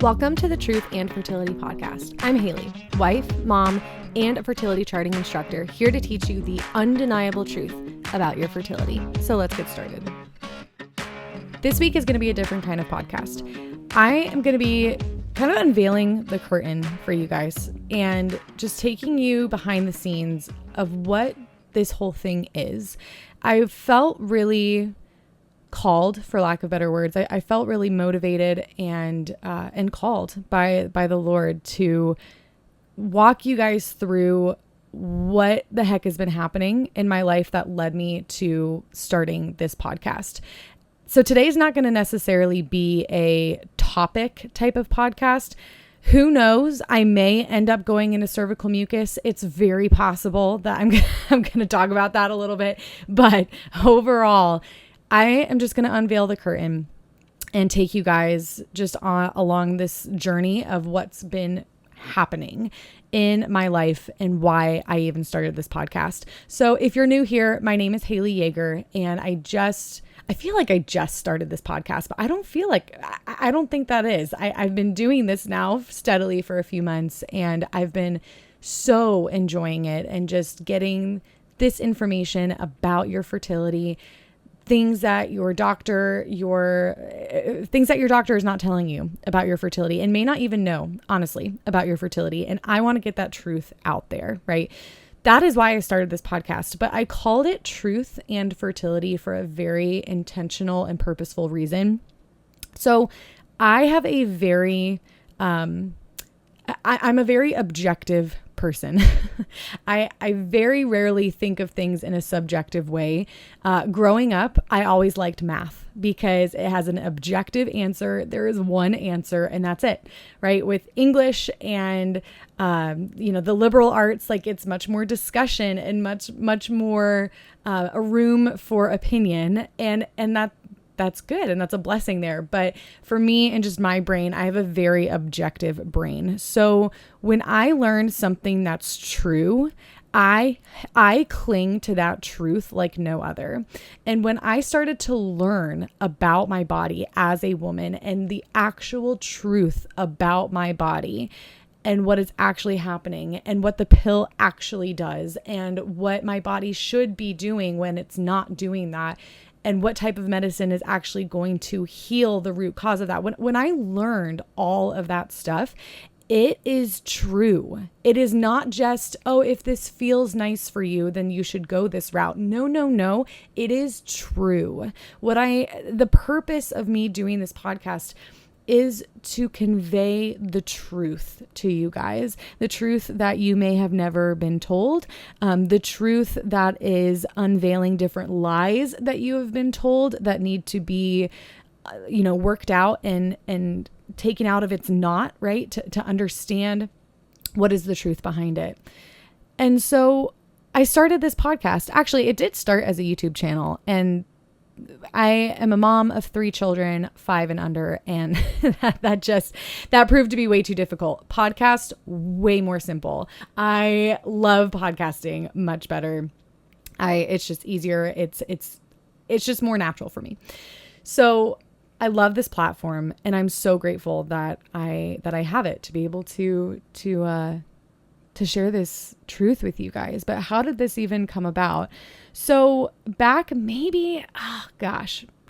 Welcome to the Truth and Fertility Podcast. I'm Haley, wife, mom, and a fertility charting instructor, here to teach you the undeniable truth about your fertility. So let's get started. This week is going to be a different kind of podcast. I am going to be kind of unveiling the curtain for you guys and just taking you behind the scenes of what this whole thing is. I felt really called, for lack of better words. I felt really motivated and called by the Lord to walk you guys through what the heck has been happening in my life that led me to starting this podcast. So today's not going to necessarily be a topic type of podcast. Who knows? I may end up going into cervical mucus. It's very possible that I'm going to talk about that a little bit, but overall, I am just going to unveil the curtain and take you guys just along this journey of what's been happening in my life and why I even started this podcast. So if you're new here, my name is Haley Yeager, and I feel like I just started this podcast, but I don't think that is. I've been doing this now steadily for a few months, and I've been so enjoying it and just getting this information about your fertility, things that your doctor is not telling you about your fertility and may not even know, honestly, about your fertility. And I want to get that truth out there, right? That is why I started this podcast, but I called it Truth and Fertility for a very intentional and purposeful reason. So I have a very, I'm a very objective person. I very rarely think of things in a subjective way. Growing up, I always liked math because it has an objective answer. There is one answer and that's it, right? With English and, the liberal arts, like it's much more discussion and much more a room for opinion. And that's good. And that's a blessing there. But for me and just my brain, I have a very objective brain. So when I learn something that's true, I cling to that truth like no other. And when I started to learn about my body as a woman and the actual truth about my body and what is actually happening and what the pill actually does and what my body should be doing when it's not doing that, and what type of medicine is actually going to heal the root cause of that. When I learned all of that stuff, it is true. It is not just, oh, if this feels nice for you, then you should go this route. No. It is true. The purpose of me doing this podcast is to convey the truth to you guys, the truth that you may have never been told, the truth that is unveiling different lies that you have been told that need to be, worked out and taken out of its knot, right? To understand what is the truth behind it. And so I started this podcast. Actually, it did start as a YouTube channel, and I am a mom of 3 children, 5 and under, and that proved to be way too difficult. Podcast, way more simple. I love podcasting much better. It's just easier. It's just more natural for me. So I love this platform, and I'm so grateful that I have it to be able to share this truth with you guys. But how did this even come about? So back maybe,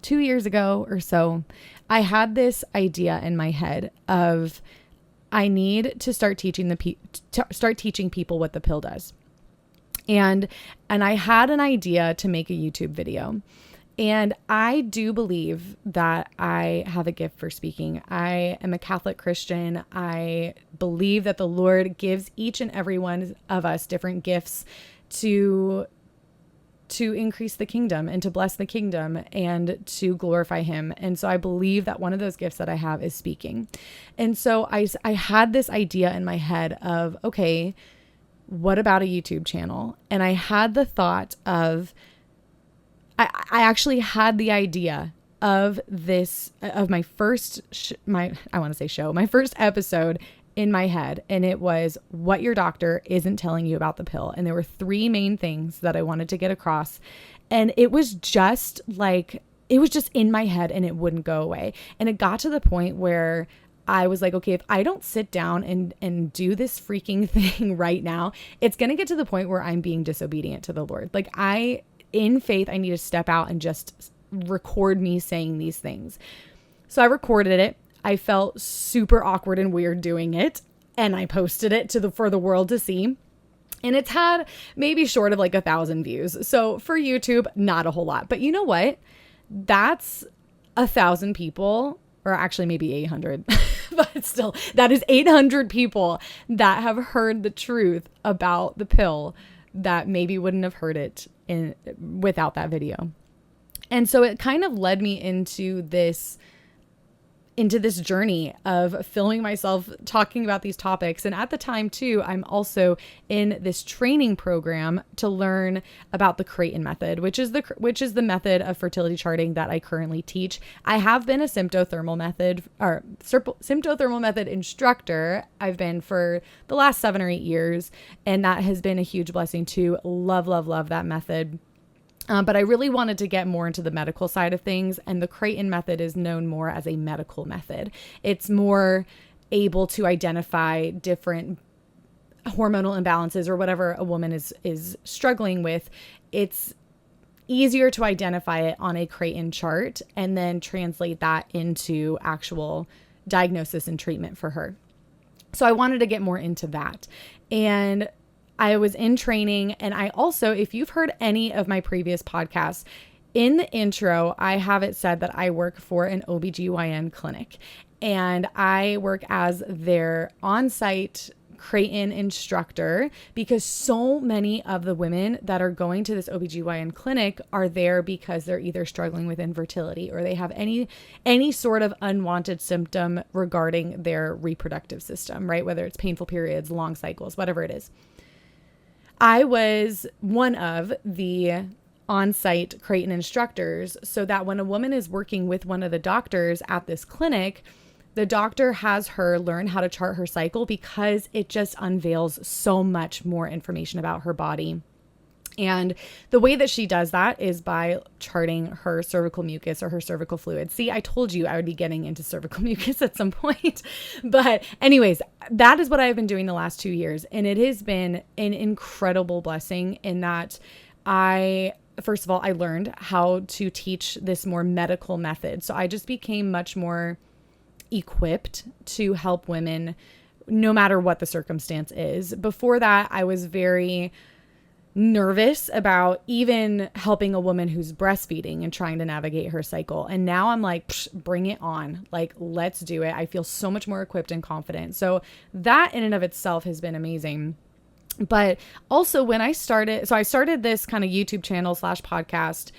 2 years ago or so, I had this idea in my head of I need to start teaching people what the pill does. And I had an idea to make a YouTube video. And I do believe that I have a gift for speaking. I am a Catholic Christian. I believe that the Lord gives each and every one of us different gifts to increase the kingdom and to bless the kingdom and to glorify him. And so I believe that one of those gifts that I have is speaking. And so I had this idea in my head of, okay, what about a YouTube channel? And I had the thought of, I actually had the idea of my first episode in my head. And it was what your doctor isn't telling you about the pill. And there were 3 main things that I wanted to get across. And it was just in my head and it wouldn't go away. And it got to the point where I was like, okay, if I don't sit down and do this freaking thing right now, it's going to get to the point where I'm being disobedient to the Lord. Like in faith, I need to step out and just record me saying these things. So I recorded it. I felt super awkward and weird doing it. And I posted it for the world to see. And it's had maybe short of like 1,000 views. So for YouTube, not a whole lot. But you know what? That's 1,000 people, or actually maybe 800. But still, that is 800 people that have heard the truth about the pill that maybe wouldn't have heard it without that video. And so it kind of led me into this journey of filming myself talking about these topics. And at the time too, I'm also in this training program to learn about the Creighton method, which is the method of fertility charting that I currently teach. I have been a Sympto-Thermal method instructor. I've been for the last 7 or 8 years, and that has been a huge blessing too. Love, love, love that method. But I really wanted to get more into the medical side of things, and the Creighton method is known more as a medical method. It's more able to identify different hormonal imbalances or whatever a woman is struggling with. It's easier to identify it on a Creighton chart and then translate that into actual diagnosis and treatment for her. So I wanted to get more into that. And I was in training, and I also, if you've heard any of my previous podcasts, in the intro, I have it said that I work for an OBGYN clinic, and I work as their on-site Creighton instructor because so many of the women that are going to this OBGYN clinic are there because they're either struggling with infertility or they have any sort of unwanted symptom regarding their reproductive system, right? Whether it's painful periods, long cycles, whatever it is. I was one of the on-site Creighton instructors, so that when a woman is working with one of the doctors at this clinic, the doctor has her learn how to chart her cycle because it just unveils so much more information about her body. And the way that she does that is by charting her cervical mucus or her cervical fluid. See, I told you I would be getting into cervical mucus at some point. But anyways, that is what I've been doing the last 2 years. And it has been an incredible blessing in that first of all, I learned how to teach this more medical method. So I just became much more equipped to help women no matter what the circumstance is. Before that, I was very nervous about even helping a woman who's breastfeeding and trying to navigate her cycle. And now I'm like, bring it on. Like, let's do it. I feel so much more equipped and confident. So that in and of itself has been amazing. But also when I started this kind of YouTube channel / podcast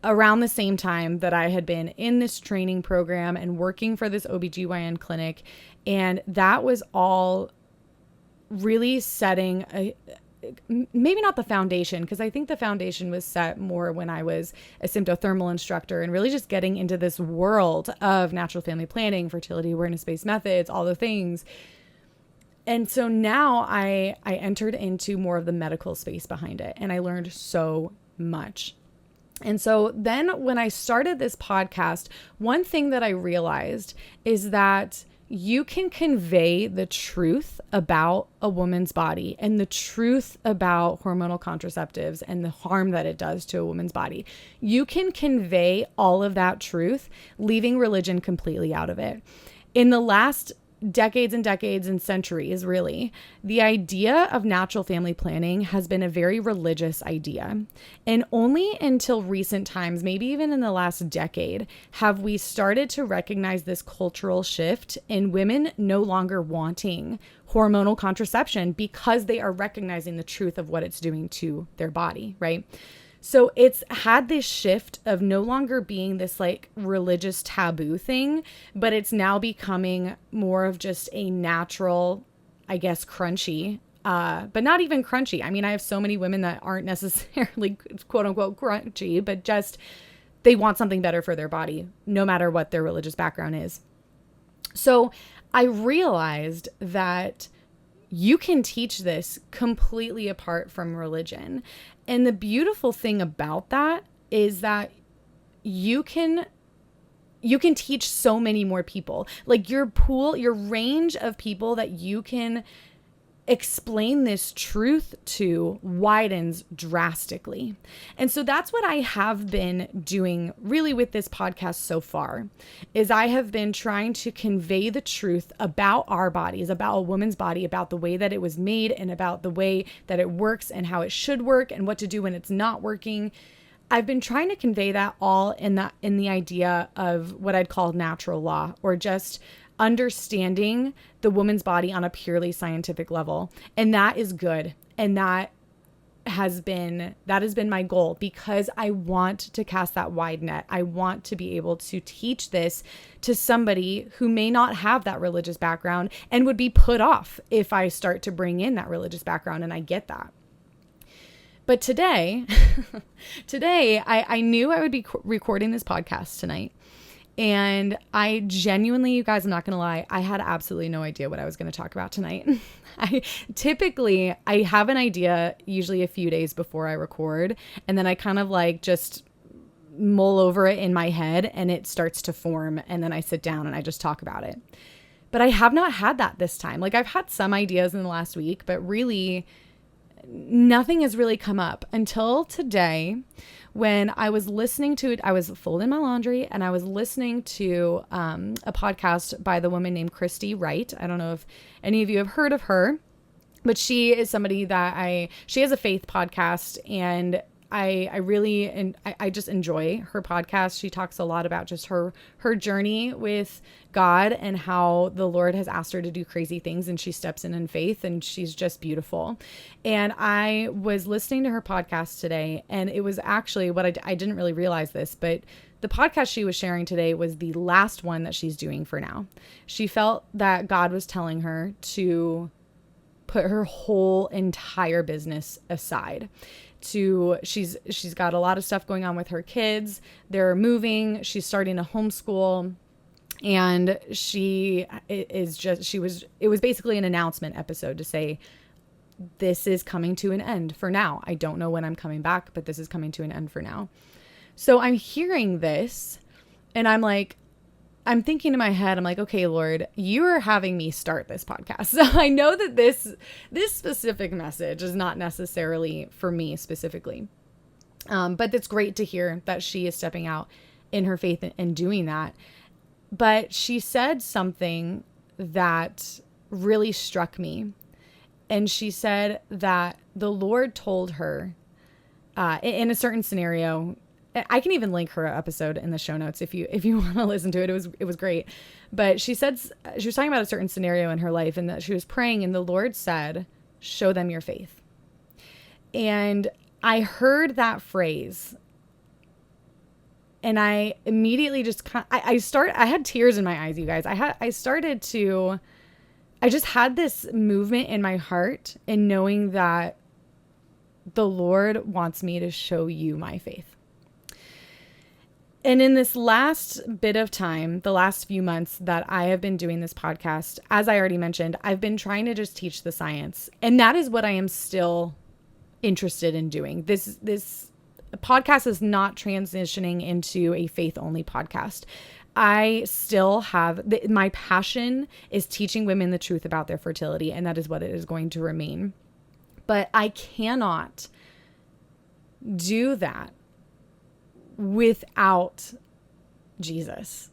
around the same time that I had been in this training program and working for this OBGYN clinic. And that was all really setting maybe not the foundation, because I think the foundation was set more when I was a Sympto-Thermal instructor and really just getting into this world of natural family planning, fertility awareness-based methods, all the things. And so now I entered into more of the medical space behind it, and I learned so much. And so then when I started this podcast, one thing that I realized is that you can convey the truth about a woman's body and the truth about hormonal contraceptives and the harm that it does to a woman's body. You can convey all of that truth, leaving religion completely out of it. In the last decades and centuries, really, the idea of natural family planning has been a very religious idea. And only until recent times, maybe even in the last decade, have we started to recognize this cultural shift in women no longer wanting hormonal contraception because they are recognizing the truth of what it's doing to their body, right? So it's had this shift of no longer being this like religious taboo thing, but it's now becoming more of just a natural, I guess, crunchy, but not even crunchy. I mean, I have so many women that aren't necessarily quote unquote crunchy, but just they want something better for their body, no matter what their religious background is. So I realized that you can teach this completely apart from religion. And the beautiful thing about that is that you can you can teach so many more people. Like your pool, your range of people that you can explain this truth to widens drastically. And so that's what I have been doing really with this podcast so far, is I have been trying to convey the truth about our bodies, about a woman's body, about the way that it was made and about the way that it works and how it should work and what to do when it's not working. I've been trying to convey that all in the idea of what I'd call natural law, or just understanding the woman's body on a purely scientific level. And that is good. And that has been my goal, because I want to cast that wide net. I want to be able to teach this to somebody who may not have that religious background and would be put off if I start to bring in that religious background. And I get that. But today, I knew I would be recording this podcast tonight. And I genuinely, you guys, I'm not going to lie, I had absolutely no idea what I was going to talk about tonight. I have an idea usually a few days before I record, and then I kind of like just mull over it in my head and it starts to form, and then I sit down and I just talk about it. But I have not had that this time. Like I've had some ideas in the last week, but really nothing has really come up until today, when I was listening to it. I was folding my laundry and I was listening to a podcast by the woman named Christy Wright. I don't know if any of you have heard of her, but she is somebody that she has a faith podcast, and I just enjoy her podcast. She talks a lot about just her journey with God and how the Lord has asked her to do crazy things, and she steps in faith, and she's just beautiful. And I was listening to her podcast today, and it was actually what I didn't really realize this, but the podcast she was sharing today was the last one that she's doing for now. She felt that God was telling her to put her whole entire business aside. She's got a lot of stuff going on with her kids. They're moving. She's starting a homeschool, and it was basically an announcement episode to say, this is coming to an end for now. I don't know when I'm coming back, but this is coming to an end for now. So I'm hearing this and I'm thinking in my head, I'm like, okay, Lord, you are having me start this podcast. So I know that this specific message is not necessarily for me specifically. But it's great to hear that she is stepping out in her faith and doing that. But she said something that really struck me. And she said that the Lord told her in a certain scenario. I can even link her episode in the show notes if you want to listen to it. It was great. But she said, she was talking about a certain scenario in her life, and that she was praying, and the Lord said, show them your faith. And I heard that phrase, and I immediately just I had tears in my eyes, you guys. I just had this movement in my heart in knowing that the Lord wants me to show you my faith. And in this last bit of time, the last few months that I have been doing this podcast, as I already mentioned, I've been trying to just teach the science. And that is what I am still interested in doing. This podcast is not transitioning into a faith-only podcast. I still have, my passion is teaching women the truth about their fertility, and that is what it is going to remain. But I cannot do that without Jesus.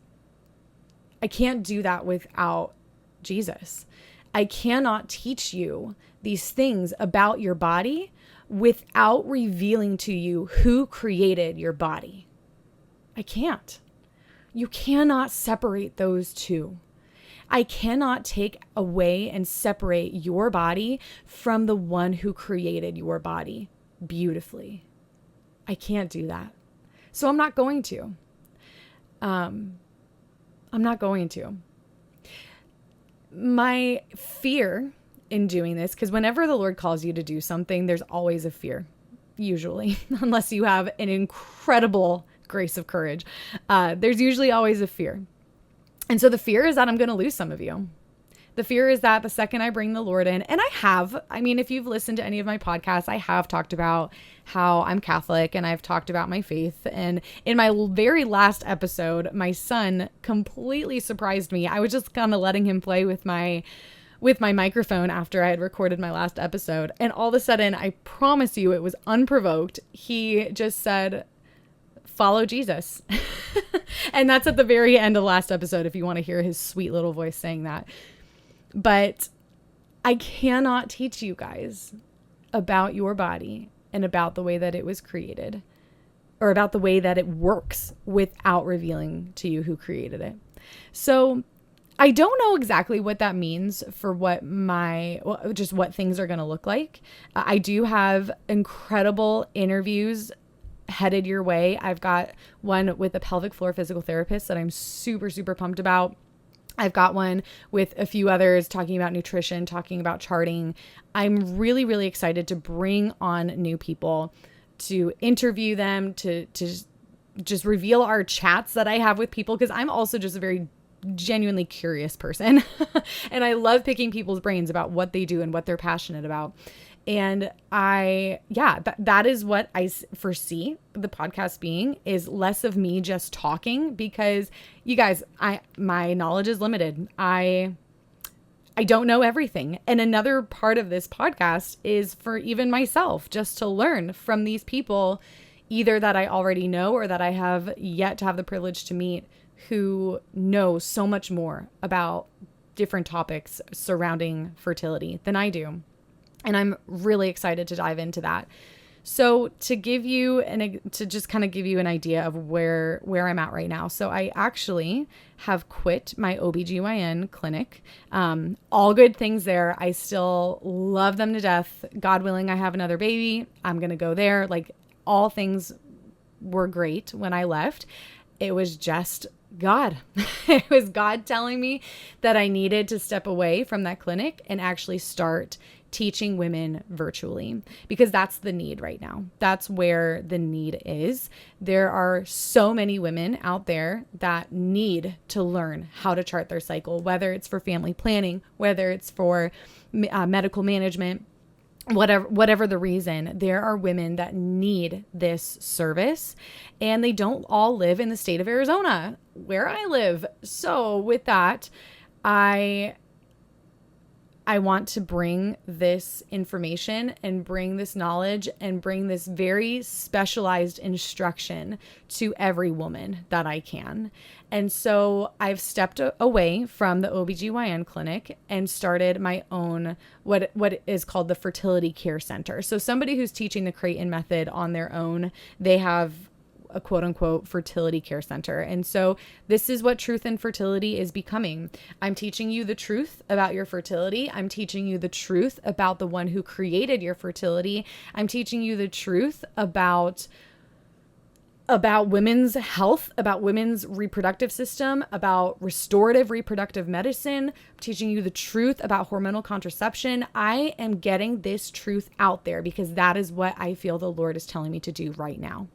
I can't do that without Jesus. I cannot teach you these things about your body without revealing to you who created your body. I can't. You cannot separate those two. I cannot take away and separate your body from the one who created your body beautifully. I can't do that. So I'm not going to. I'm not going to. My fear in doing this, because whenever the Lord calls you to do something, there's always a fear, usually, unless you have an incredible grace of courage. There's usually always a fear. And so the fear is that I'm going to lose some of you. The fear is that the second I bring the Lord in, and I mean, if you've listened to any of my podcasts, I have talked about how I'm Catholic and I've talked about my faith. And in my very last episode, my son completely surprised me. I was just kind of letting him play with my microphone after I had recorded my last episode. And all of a sudden, I promise you, it was unprovoked. He just said, "Follow Jesus." And that's at the very end of the last episode, if you want to hear his sweet little voice saying that. But I cannot teach you guys about your body and about the way that it was created, or about the way that it works, without revealing to you who created it. So I don't know exactly what that means for what things are going to look like. I do have incredible interviews headed your way. I've got one with a pelvic floor physical therapist that I'm super, super pumped about. I've got one with a few others talking about nutrition, talking about charting. I'm really, really excited to bring on new people, to interview them, to just reveal our chats that I have with people, because I'm also just a very genuinely curious person. And I love picking people's brains about what they do and what they're passionate about. And that is what I foresee the podcast being, is less of me just talking, because you guys, my knowledge is limited. I don't know everything. And another part of this podcast is for even myself, just to learn from these people, either that I already know or that I have yet to have the privilege to meet, who know so much more about different topics surrounding fertility than I do. And I'm really excited to dive into that. So to just kind of give you an idea of where I'm at right now. So I actually have quit my OBGYN clinic. All good things there. I still love them to death. God willing, I have another baby, I'm going to go there. Like, all things were great when I left. It was just God. It was God telling me that I needed to step away from that clinic and actually start teaching women virtually, because that's the need right now. That's where the need is. There are so many women out there that need to learn how to chart their cycle, whether it's for family planning, whether it's for medical management, whatever the reason. There are women that need this service, and they don't all live in the state of Arizona, where I live. So with that, I want to bring this information and bring this knowledge and bring this very specialized instruction to every woman that I can. And so I've stepped away from the OBGYN clinic and started my own, what is called the FertilityCare Center. So somebody who's teaching the Creighton method on their own, they have a quote unquote fertility care center. And so this is what Truth and Fertility is becoming. I'm teaching you the truth about your fertility. I'm teaching you the truth about the one who created your fertility. I'm teaching you the truth about women's health, about women's reproductive system, about restorative reproductive medicine. I'm teaching you the truth about hormonal contraception. I am getting this truth out there because that is what I feel the Lord is telling me to do right now.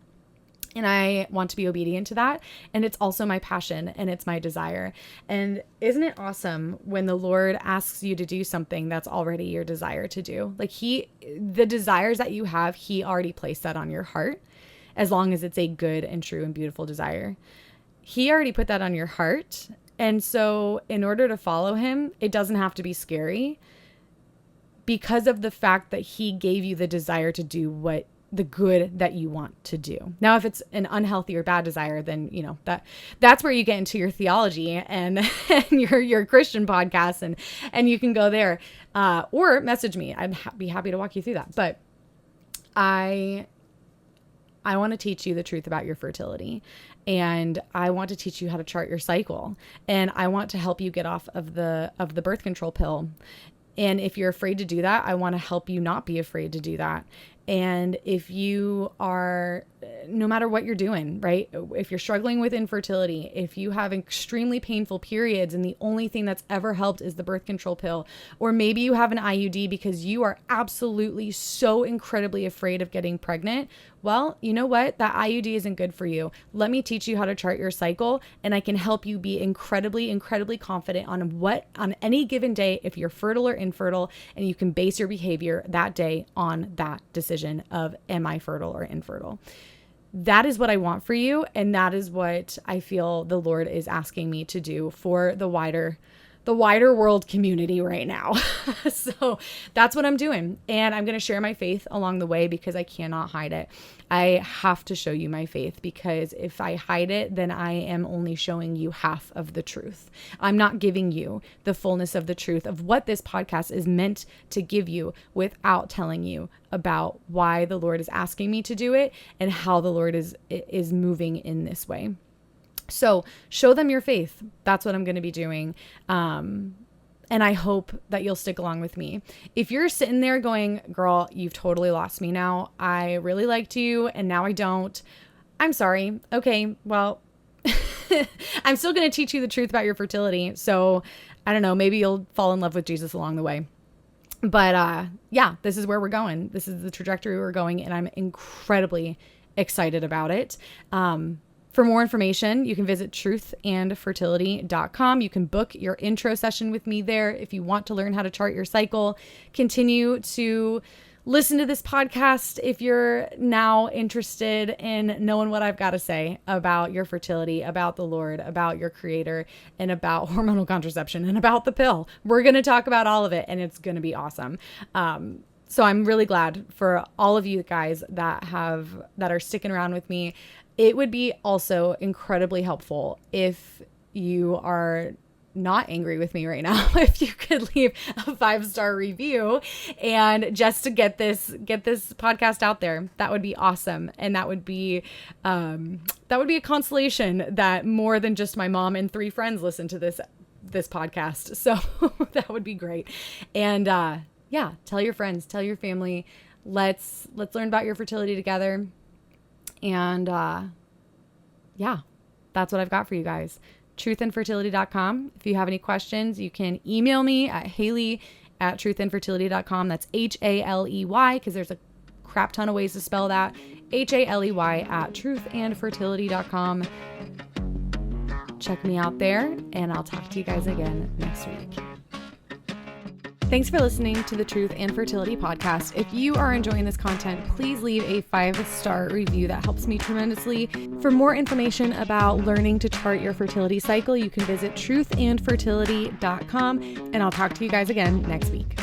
And I want to be obedient to that. And it's also my passion and it's my desire. And isn't it awesome when the Lord asks you to do something that's already your desire to do? Like the desires that you have, He already placed that on your heart, as long as it's a good and true and beautiful desire. He already put that on your heart. And so in order to follow Him, it doesn't have to be scary, because of the fact that He gave you the desire to do the good that you want to do. Now, if it's an unhealthy or bad desire, then, that's where you get into your theology and your Christian podcast, and you can go there, or message me. I'd be happy to walk you through that. But I want to teach you the truth about your fertility, and I want to teach you how to chart your cycle, and I want to help you get off of the birth control pill. And if you're afraid to do that, I want to help you not be afraid to do that. And if you are, no matter what you're doing, right? If you're struggling with infertility, if you have extremely painful periods and the only thing that's ever helped is the birth control pill, or maybe you have an IUD because you are absolutely so incredibly afraid of getting pregnant, well, you know what? That IUD isn't good for you. Let me teach you how to chart your cycle, and I can help you be incredibly, incredibly confident on any given day if you're fertile or infertile, and you can base your behavior that day on that decision of, am I fertile or infertile? That is what I want for you, and that is what I feel the Lord is asking me to do for the wider world community right now. So that's what I'm doing. And I'm going to share my faith along the way because I cannot hide it. I have to show you my faith, because if I hide it, then I am only showing you half of the truth. I'm not giving you the fullness of the truth of what this podcast is meant to give you without telling you about why the Lord is asking me to do it and how the Lord is moving in this way. So show them your faith. That's what I'm going to be doing. And I hope that you'll stick along with me. If you're sitting there going, girl, you've totally lost me now. I really liked you and now I don't. I'm sorry. Okay, well, I'm still going to teach you the truth about your fertility. So I don't know, maybe you'll fall in love with Jesus along the way. But yeah, this is where we're going. This is the trajectory we're going, and I'm incredibly excited about it. For more information, you can visit truthandfertility.com. You can book your intro session with me there if you want to learn how to chart your cycle. Continue to listen to this podcast if you're now interested in knowing what I've got to say about your fertility, about the Lord, about your creator, and about hormonal contraception, and about the pill. We're going to talk about all of it, and it's going to be awesome. So I'm really glad for all of you guys that are sticking around with me. It would be also incredibly helpful if you are not angry with me right now, if you could leave a 5-star review, and just to get this podcast out there. That would be awesome. And that would be a consolation that more than just my mom and 3 friends listen to this podcast. So that would be great. And yeah, tell your friends, tell your family. Let's learn about your fertility together. And yeah, that's what I've got for you guys. Truthandfertility.com. If you have any questions, you can email me at haley@truthandfertility.com. That's HALEY, because there's a crap ton of ways to spell that. HALEY@truthandfertility.com. Check me out there, and I'll talk to you guys again next week. Thanks for listening to the Truth and Fertility podcast. If you are enjoying this content, please leave a 5-star review. That helps me tremendously. For more information about learning to chart your fertility cycle, you can visit truthandfertility.com, and I'll talk to you guys again next week.